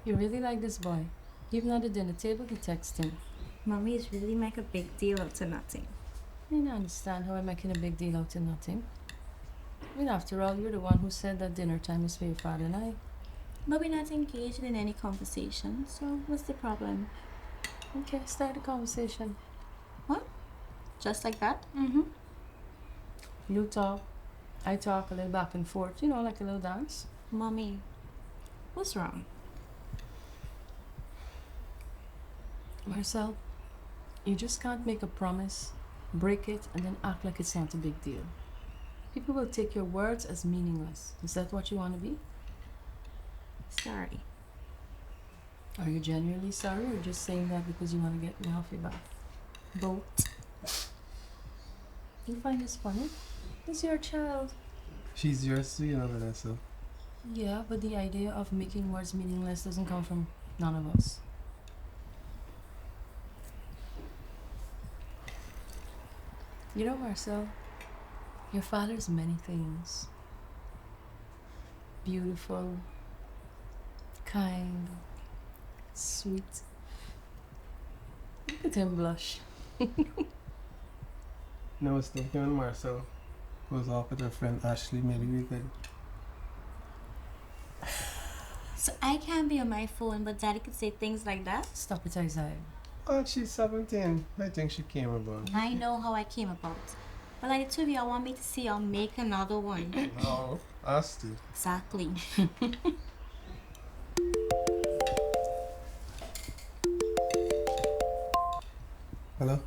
You really like this boy. Even at the dinner table, he texts him. Mommy is really make a big deal out of nothing. I don't understand how I'm making a big deal out of nothing. I mean, after all, you're the one who said that dinner time is for your father and I. But we're not engaged in any conversation, so what's the problem? Okay, start the conversation. What? Just like that? Mm-hmm. You talk, I talk, a little back and forth, you know, like a little dance. Mommy, what's wrong? Marcel, you just can't make a promise, break it, and then act like it's not a big deal. People will take your words as meaningless. Is that what you want to be? Sorry. Are you genuinely sorry, or just saying that because you want to get me off your back? Both. You find this funny? This is your child. She's yours too, you know, Vanessa. Yeah, but the idea of making words meaningless doesn't come from none of us. You know, Marcel, your father's many things. Beautiful, kind, sweet. Look at him blush. No, it's thinking when Marcel goes off with her friend Ashley, maybe we could. So I can't be on my phone, but Daddy could say things like that? Stop it, Isaiah. Oh, she's 17. I think she came about. I know how I came about. But like the two of you, I want me to see y'all make another one. No, us two. Exactly. Hello?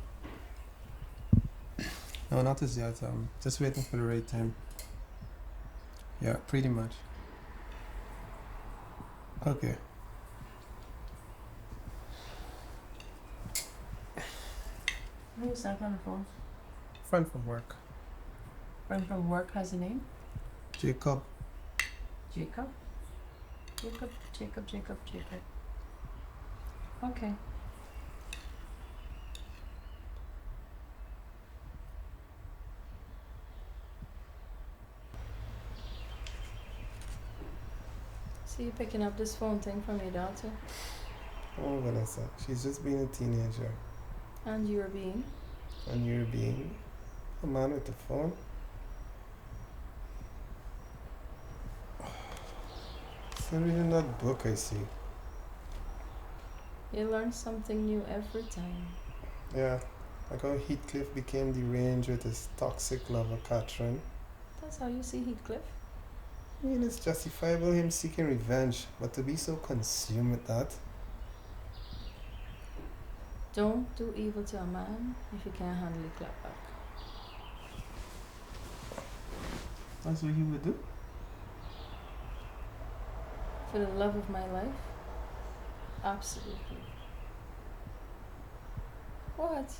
No, not as yet. Just waiting for the right time. Yeah, pretty much. Okay. Who's that on the phone? Friend from work. Friend from work has a name? Jacob. Jacob? Jacob. Okay. So you picking up this phone thing from your daughter? Oh, Vanessa. She's just being a teenager. And you're being? And you're being a man with a phone? It's not reading that book, I see. You learn something new every time. Yeah, like how Heathcliff became deranged with his toxic lover, Catherine. That's how you see Heathcliff? I mean, it's justifiable him seeking revenge, but to be so consumed with that. Don't do evil to a man if you can't handle a clap back. That's what you would do? For the love of my life? Absolutely. What?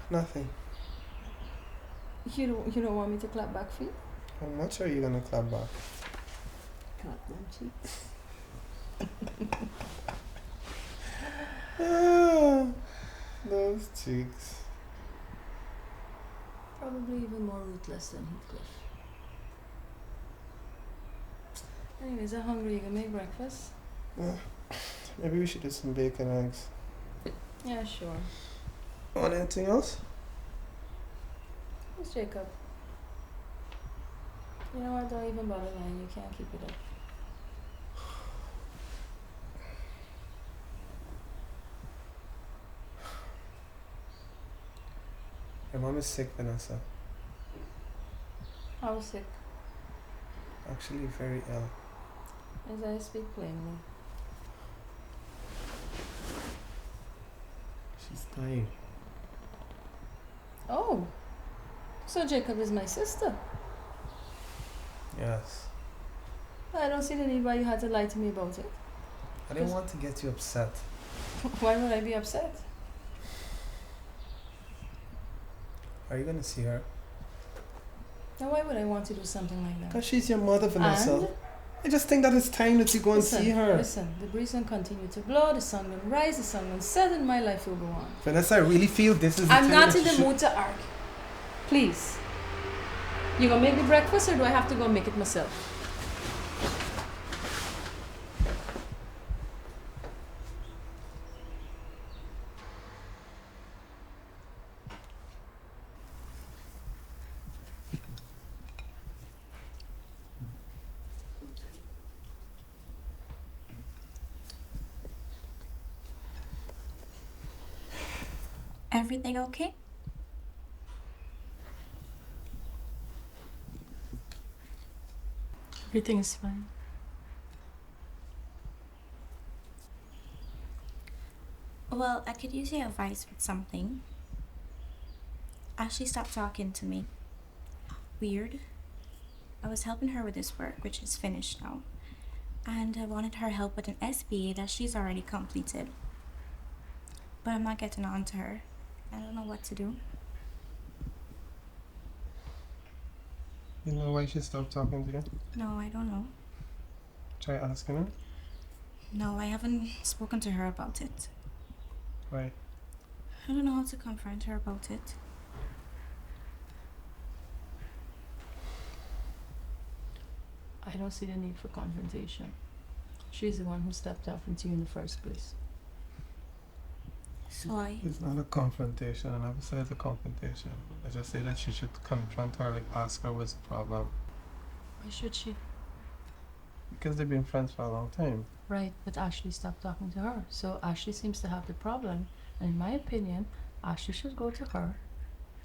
Nothing. You don't want me to clap back for you? How much are you gonna clap back? Clap them cheeks. Those cheeks. Probably even more ruthless than Heathcliff. Anyways, I'm hungry. You can make breakfast? Maybe we should do some bacon and eggs. Yeah, sure. Want anything else? Who's Jacob? You know what? Don't even bother lying. You can't keep it up. Your mom is sick, Vanessa. I was sick. Actually, very ill. As I speak plainly. She's dying. Oh, so Jacob is my sister. Yes. I don't see the need why you had to lie to me about it. I didn't want to get you upset. Why would I be upset? Are you gonna see her? Now why would I want to do something like that? Because she's your mother, Vanessa. And? I just think that it's time that you go and see her. Listen, the breeze will continue to blow, the sun will rise, the sun will set, and my life will go on. Vanessa, I really feel this is the I'm time not that in the you mood to argue. Please. You gonna make the breakfast or do I have to go make it myself? Everything okay? Everything is fine. Well, I could use your advice with something. Ashley stopped talking to me. Weird. I was helping her with this work, which is finished now. And I wanted her help with an SBA that she's already completed. But I'm not getting on to her. I don't know what to do. You know why she stopped talking to you? No, I don't know. Try asking her. No, I haven't spoken to her about it. Why? I don't know how to confront her about it. I don't see the need for confrontation. She's the one who stepped talking to you in the first place. So It's not a confrontation. I never said it's a confrontation. I just say that she should confront her, like ask her what's the problem. Why should she? Because they've been friends for a long time. Right, but Ashley stopped talking to her. So Ashley seems to have the problem. And in my opinion, Ashley should go to her,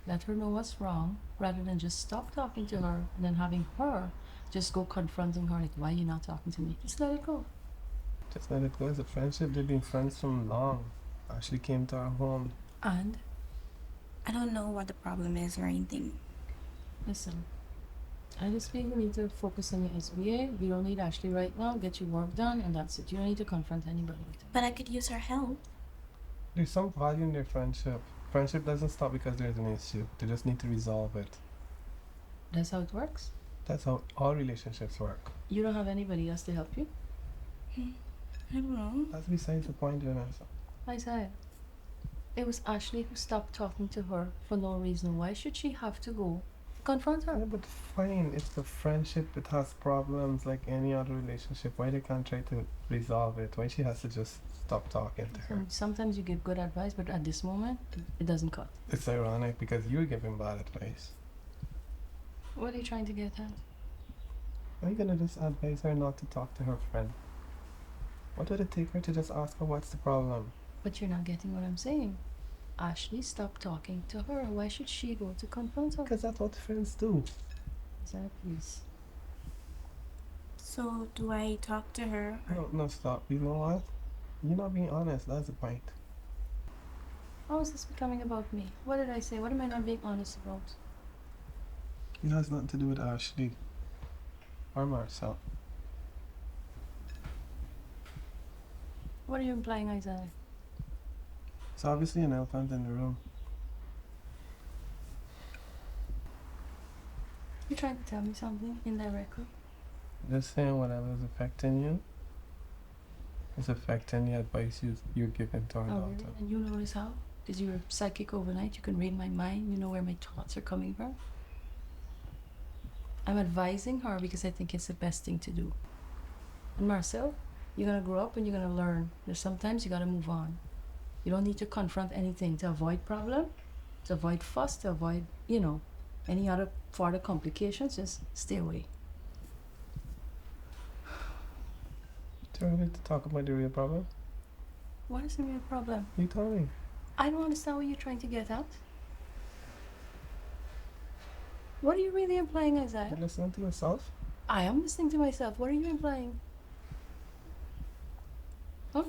let her know what's wrong, rather than just stop talking to her and then having her just go confronting her like, why are you not talking to me? Just let it go. Just let it go. It's a friendship. They've been friends from long. Ashley came to our home. And I don't know what the problem is or anything. listen, I just think you need to focus on your SBA. You don't need Ashley right now. Get your work done and that's it. You don't need to confront anybody with it. But I could use her help. There's some value in their friendship. Friendship doesn't stop because there's an issue. They just need to resolve it. That's how it works. That's how all relationships work. You don't have anybody else to help you? I don't know. That's besides the point, Vanessa. Isaiah, it was Ashley who stopped talking to her for no reason. Why should she have to go confront her? Yeah, but fine. It's the friendship. It has problems like any other relationship. Why they can't try to resolve it? Why she has to just stop talking to her? Sometimes you give good advice, but at this moment, it doesn't cut. It's ironic because you're giving bad advice. What are you trying to get at? Are you gonna just advise her not to talk to her friend? What would it take her to just ask her what's the problem? But you're not getting what I'm saying. Ashley stopped talking to her. Why should she go to confront her? Because that's what friends do. Isaiah, please. So do I talk to her? No, stop. You know what? You're not being honest. That's the point. How is this becoming about me? What did I say? What am I not being honest about? It has nothing to do with Ashley or Marcel. What are you implying, Isaiah? It's obviously an elephant in the room. You're trying to tell me something indirectly? Just saying whatever is affecting you is affecting the advice you're giving to our Oh, daughter. really? And you know this how? Because you're psychic overnight. You can read my mind. You know where my thoughts are coming from. I'm advising her because I think it's the best thing to do. And Marcel, you're going to grow up and you're going to learn that sometimes you got to move on. You don't need to confront anything to avoid problem, to avoid fuss, to avoid, any other further complications. Just stay away. Do you want me to talk about the real problem? What is the real problem? You tell me. I don't understand what you're trying to get at. What are you really implying, Isaiah? You're listening to yourself? I am listening to myself. What are you implying? Huh?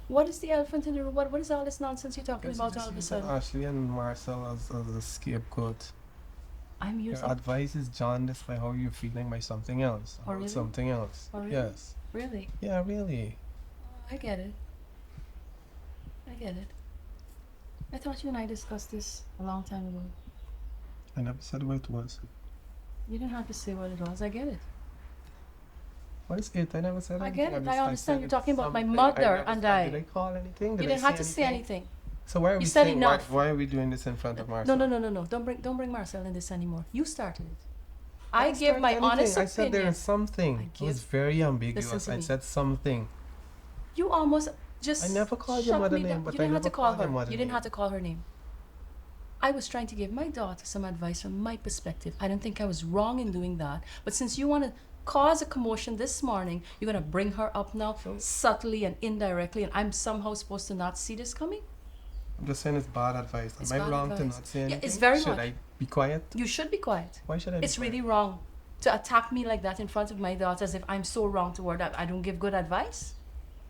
What is the elephant in the room? What is all this nonsense you're talking about all of a sudden? Ashley and Marcel as a scapegoat. I'm Your using... advice is jaundiced by how you're feeling by something else. Oh, really? Something else. Oh, really? Yes. Really? Yeah, really. I get it. I get it. I thought you and I discussed this a long time ago. I never said what it was. You didn't have to say what it was. I get it. What is it? I never said I anything. get it. just- I understand said you're talking about my something. mother never and said- I. Did I call anything? You Did I didn't have to say anything. So why are we You said saying, enough. why are we doing this in front of Marcel? No. Don't bring Marcel in this anymore. You started it. I didn't give start my anything. honest I said there opinion. is something. It was very ambiguous. Listen to I me. said something. You almost just I never called your shut mother me name, down. but You I didn't have never to call called your her. mother You didn't name. have to call her name. I was trying to give my daughter some advice from my perspective. I don't think I was wrong in doing that. But since you want to cause a commotion this morning, you're going to bring her up now subtly and indirectly, and I'm somehow supposed to not see this coming? I'm just saying it's bad advice. It's Am I bad wrong to advice. not say Yeah, anything? it's very Should much. I be quiet? You should be quiet. Why should I be It's quiet? really wrong to attack me like that in front of my daughter as if I'm so wrong toward that. I don't give good advice.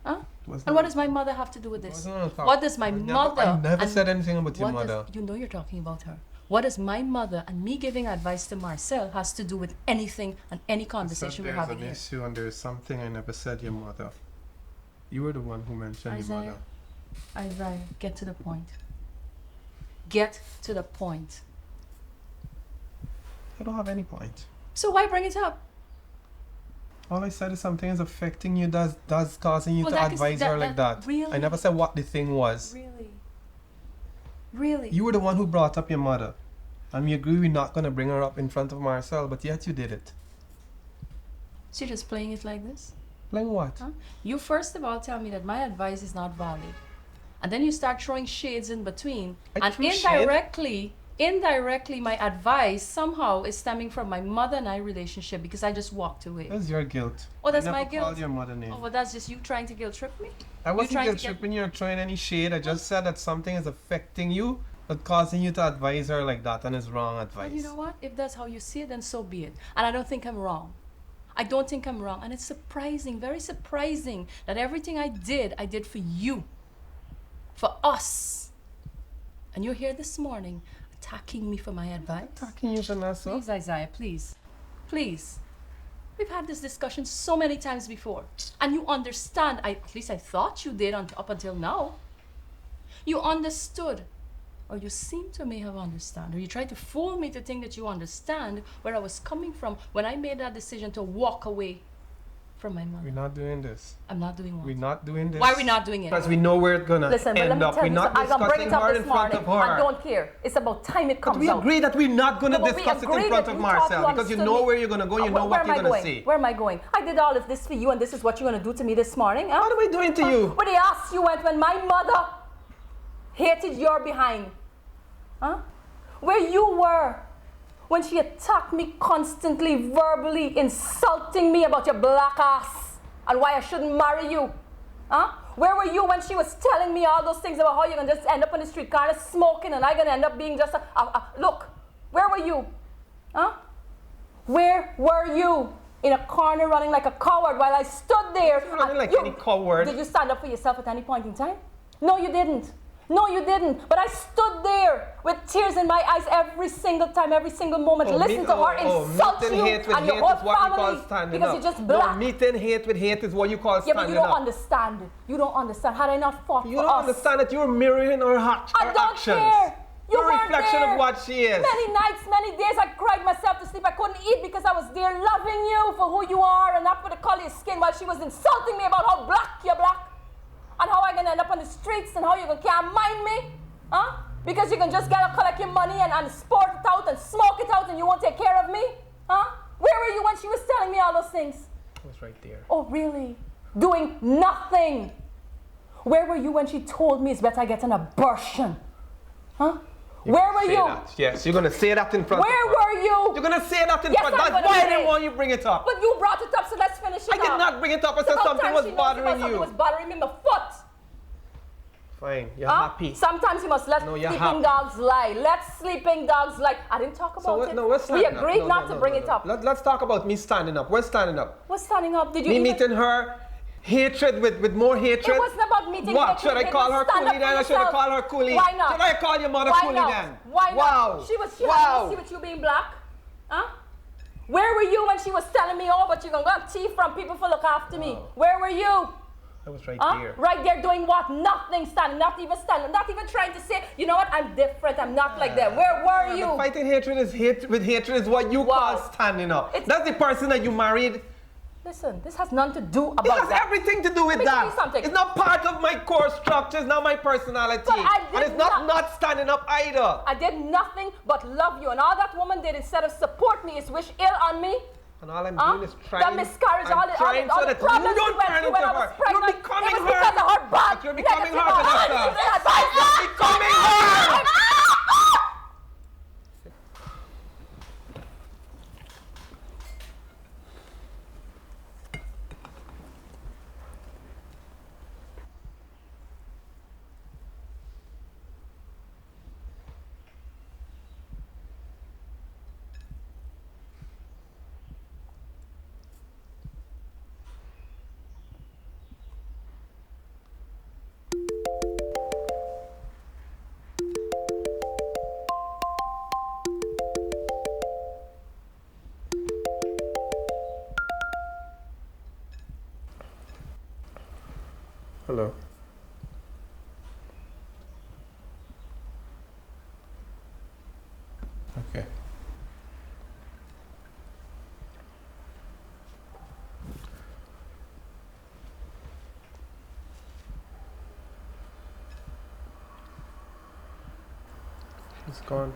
Huh? And what does my mother have to do with this? What does my mother... I never and said anything about your what mother. You know you're talking about her. What does my mother and me giving advice to Marcel has to do with anything and any conversation we're having here? There's an issue and there's something I never said your mother. You were the one who mentioned your mother. Isaiah, get to the point. Get to the point. I don't have any point. So why bring it up? All I said is something is affecting you, that's causing you Well, to that is- advise her like that. Really? I never said what the thing was. Really? Really? You were the one who brought up your mother. And we agree we're not going to bring her up in front of Marcel, but yet you did it. So you're just playing it like this? Playing what? Huh? You first of all tell me that my advice is not valid. And then you start throwing shades in between. And indirectly, my advice somehow is stemming from my mother and I relationship because I just walked away. That's your guilt. Oh, that's I my never guilt? called your mother name. Oh, well, that's just you trying to guilt trip me? I wasn't trying to guilt tripping you or throwing any shade. I just said that something is affecting you, but causing you to advise her like that, and it's wrong advice. Well, you know what? If that's how you see it, then so be it. And I don't think I'm wrong. I don't think I'm wrong. And it's surprising, very surprising, that everything I did for you. For us. And you're here this morning attacking me for my advice. Attacking you, Janessa? Please, Isaiah, please. Please. We've had this discussion so many times before. And you understand, at least I thought you did up until now. You understood. Or you seem to may have understood. Or you tried to fool me to think that you understand where I was coming from when I made that decision to walk away from my mother. We're not doing this. I'm not doing what? We're not doing this. Why are we not doing it? Because we know where it's gonna Listen, but let end me up. tell We're you not something. I'm gonna bring discussing it up her this in front morning. of her. I don't care. It's about time it But comes we out. agree that we're not gonna No, but we discuss it agree in front that of you thought Marcel you because you understood know me. where you're gonna go. You know Where what am you're I gonna going? say. Where am I going? I did all of this for you, and this is what you're gonna do to me this morning, huh? What am I doing to you? Where the ass you went when my mother hated your behind, huh? Where you were when she attacked me constantly, verbally insulting me about your black ass and why I shouldn't marry you, huh? Where were you when she was telling me all those things about how you're gonna just end up on the street corner smoking and I'm gonna end up being just look, where were you, huh? Where were you? In a corner running like a coward while I stood there. Running like any coward. Did you stand up for yourself at any point in time? No, you didn't. No, you didn't. But I stood there with tears in my eyes every single time, every single moment. Listen to her insult meet and you hate with and your hate whole is what you call family standing because up. you're just black. No, meet and hate with hate is what you call Yeah, standing but you don't up. understand. You don't understand. Had I not fought You for don't us, understand that you're mirroring her, I her don't actions. care. You You're a weren't reflection there. of what she is. Many nights, many days, I cried myself to sleep. I couldn't eat because I was there loving you for who you are and not for the color of your skin while she was insulting me about how black you're black and how I'm going to end up on the streets and how you can't mind me, huh? Because you can just get up, collect your money and sport it out and smoke it out and you won't take care of me, huh? Where were you when she was telling me all those things? I was right there. Oh, really? Doing nothing. Where were you when she told me it's better I get an abortion? Huh? Where were you? That. Yes, you're going to say that in front of her. Where were you? You're going to say that in Yes, front. I'm That's gonna why I say didn't it. want you bring it up. But you brought it up, so let's finish it I did not bring it up. I said Sometimes something was she knows bothering something you. was bothering me in my foot. Fine, you're happy. Sometimes you must let No, you're sleeping happy. dogs lie. Let sleeping dogs lie. I didn't talk about it. No, we're We standing up. agreed No, not no, to bring no, it no. up. Let's talk about me standing up. We're standing up. What's standing up? Did you Me even... meeting her, hatred with more hatred. It wasn't about meeting What? hatred. Should I It call was her stand Coolie up then, for or should I yourself. call her Coolie? Why not? Should I call your mother Why Coolie not? then? Why not? Wow. She had Wow. to see with you being black. Huh? Where were you when she was telling me, oh, but you're going to get tea from people for look after me? Where were you? I was right there. Right there doing what? Nothing, standing, not even trying to say, you know what, I'm different, I'm not like them. Where were you? Fighting hatred is with hatred is what you Wow. call standing up. It's- That's the person that you married Listen, this has nothing to do about It has that. everything to do with Let me tell you that. something. It's not part of my core structure. It's not my personality. But I did And it's not standing up either. I did nothing but love you, and all that woman did instead of support me is wish ill on me. And all I'm doing is trying. That miscarriage, all the trying so that problems you don't she went turn through when into I was her. pregnant. You're becoming it was her. because of her bad, But you're becoming her, negative Vanessa. advice. You're becoming her. Hello. Okay. She's gone.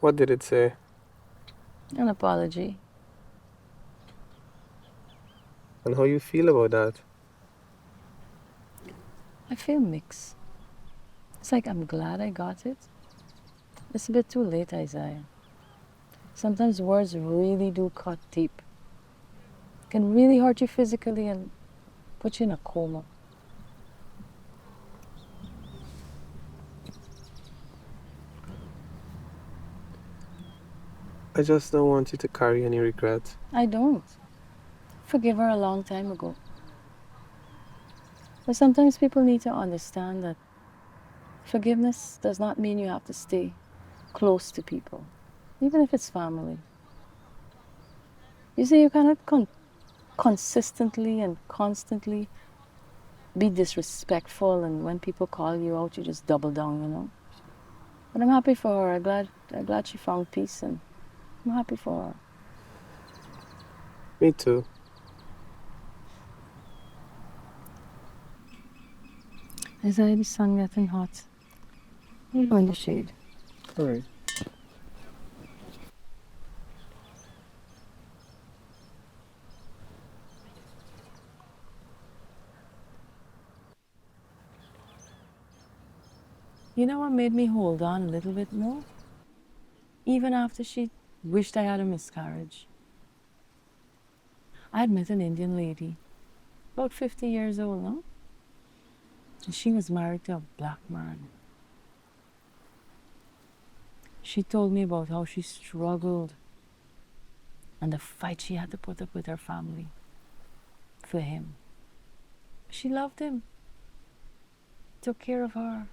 What did it say? An apology. And how you feel about that? I feel mixed. It's like I'm glad I got it. It's a bit too late, Isaiah. Sometimes words really do cut deep. Can really hurt you physically and put you in a coma. I just don't want you to carry any regret. I don't. forgive her a long time ago. But sometimes people need to understand that forgiveness does not mean you have to stay close to people, even if it's family. You see, you cannot consistently and constantly be disrespectful, and when people call you out, you just double down, you know. But I'm happy for her. I'm glad she found peace, and I'm happy for her. Me too. Isaiah, the sun getting hot. You go in the shade. All right. You know what made me hold on a little bit more? Even after she wished I had a miscarriage. I had met an Indian lady, about 50 years old, no? And she was married to a black man. She told me about how she struggled and the fight she had to put up with her family for him. She loved him, took care of her.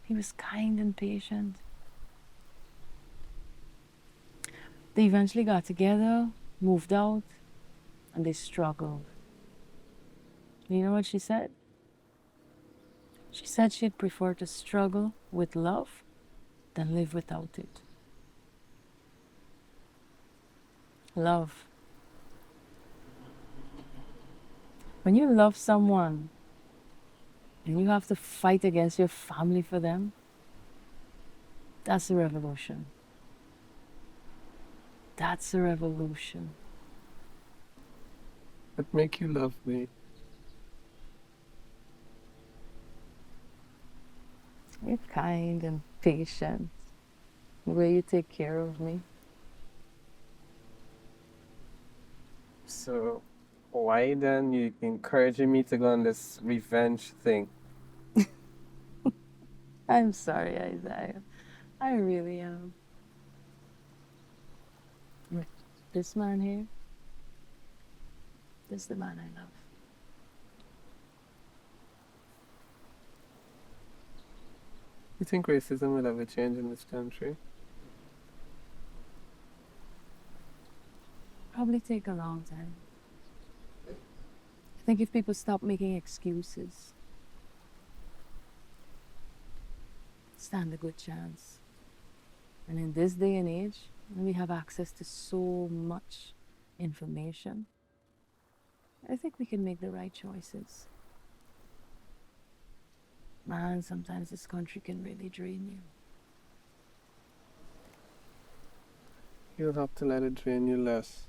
He was kind and patient. They eventually got together, moved out, and they struggled. You know what she said? She said she'd prefer to struggle with love than live without it. Love. When you love someone and you have to fight against your family for them, that's a revolution. That's a revolution. What make you love me? You're kind and patient. The way you take care of me. So, why then you encouraging me to go on this revenge thing? I'm sorry, Isaiah. I really am. This man here, this is the man I love. You think racism will ever change in this country? Probably take a long time. I think if people stop making excuses, stand a good chance. And in this day and age, when we have access to so much information, I think we can make the right choices. Man, sometimes this country can really drain you. You'll have to let it drain you less.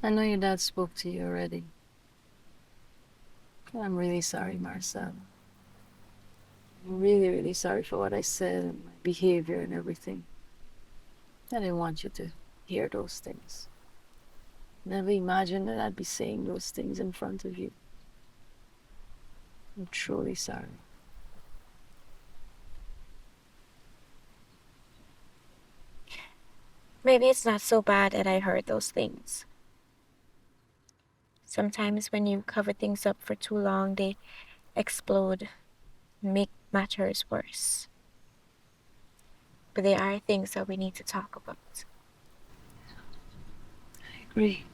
I know your dad spoke to you already. I'm really sorry, Marcel. I'm really, really sorry for what I said and my behavior and everything. I didn't want you to hear those things. Never imagined that I'd be saying those things in front of you. I'm truly sorry. Maybe it's not so bad that I heard those things. Sometimes when you cover things up for too long, they explode, make matters worse. But there are things that we need to talk about. I agree.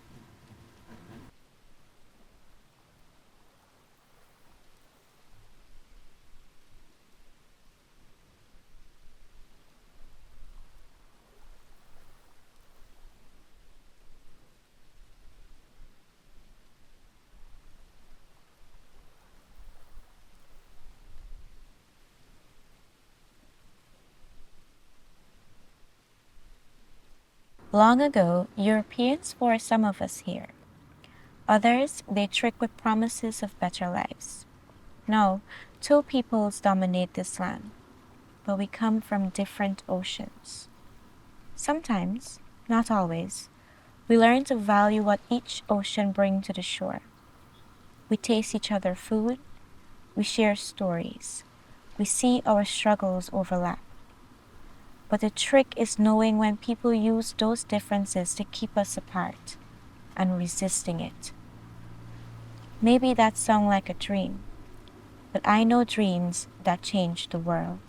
Long ago, Europeans forced some of us here. Others, they trick with promises of better lives. No, two peoples dominate this land, but we come from different oceans. Sometimes, not always, we learn to value what each ocean brings to the shore. We taste each other's food, we share stories, we see our struggles overlap. But the trick is knowing when people use those differences to keep us apart and resisting it. Maybe that sounds like a dream, but I know dreams that change the world.